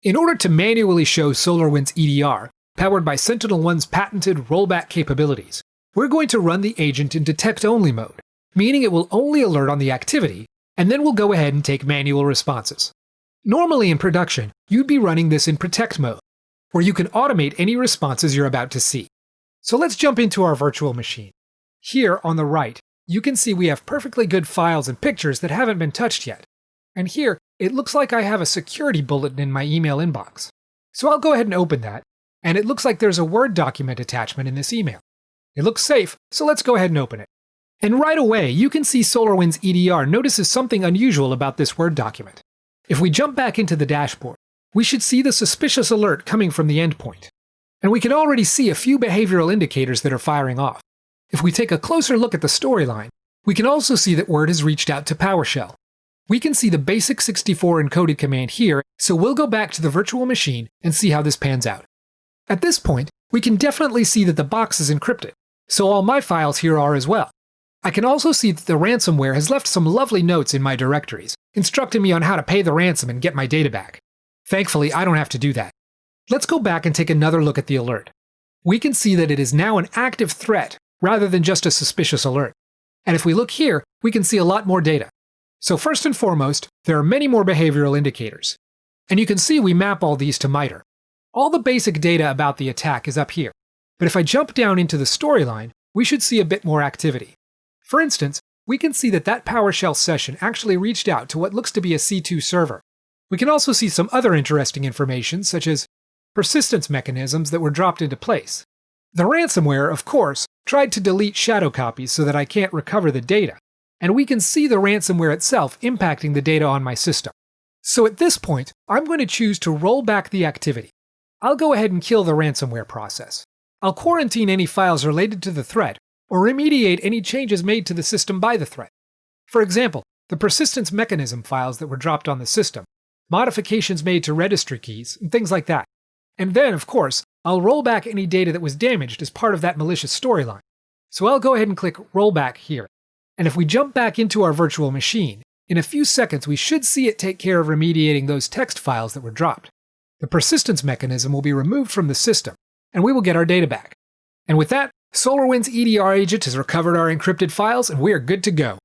In order to manually show SolarWinds EDR, powered by SentinelOne's patented rollback capabilities, we're going to run the agent in detect-only mode, meaning it will only alert on the activity, and then we'll go ahead and take manual responses. Normally in production, you'd be running this in protect mode, where you can automate any responses you're about to see. So let's jump into our virtual machine. Here on the right, you can see we have perfectly good files and pictures that haven't been touched yet. And here, it looks like I have a security bulletin in my email inbox. So I'll go ahead and open that, and it looks like there's a Word document attachment in this email. It looks safe, so let's go ahead and open it. And right away, you can see SolarWinds EDR notices something unusual about this Word document. If we jump back into the dashboard, we should see the suspicious alert coming from the endpoint. And we can already see a few behavioral indicators that are firing off. If we take a closer look at the storyline, we can also see that Word has reached out to PowerShell. We can see the basic 64 encoded command here, so we'll go back to the virtual machine and see how this pans out. At this point, we can definitely see that the box is encrypted, so all my files here are as well. I can also see that the ransomware has left some lovely notes in my directories, instructing me on how to pay the ransom and get my data back. Thankfully, I don't have to do that. Let's go back and take another look at the alert. We can see that it is now an active threat rather than just a suspicious alert. And if we look here, we can see a lot more data. So first and foremost, there are many more behavioral indicators. And you can see we map all these to MITRE. All the basic data about the attack is up here. But if I jump down into the storyline, we should see a bit more activity. For instance, we can see that PowerShell session actually reached out to what looks to be a C2 server. We can also see some other interesting information, such as persistence mechanisms that were dropped into place. The ransomware, of course, tried to delete shadow copies so that I can't recover the data, and we can see the ransomware itself impacting the data on my system. So at this point, I'm going to choose to roll back the activity. I'll go ahead and kill the ransomware process. I'll quarantine any files related to the threat, or remediate any changes made to the system by the threat. For example, the persistence mechanism files that were dropped on the system, modifications made to registry keys, and things like that. And then, of course, I'll roll back any data that was damaged as part of that malicious storyline. So I'll go ahead and click Rollback here. And if we jump back into our virtual machine, in a few seconds we should see it take care of remediating those text files that were dropped. The persistence mechanism will be removed from the system, and we will get our data back. And with that, SolarWinds EDR agent has recovered our encrypted files, and we are good to go.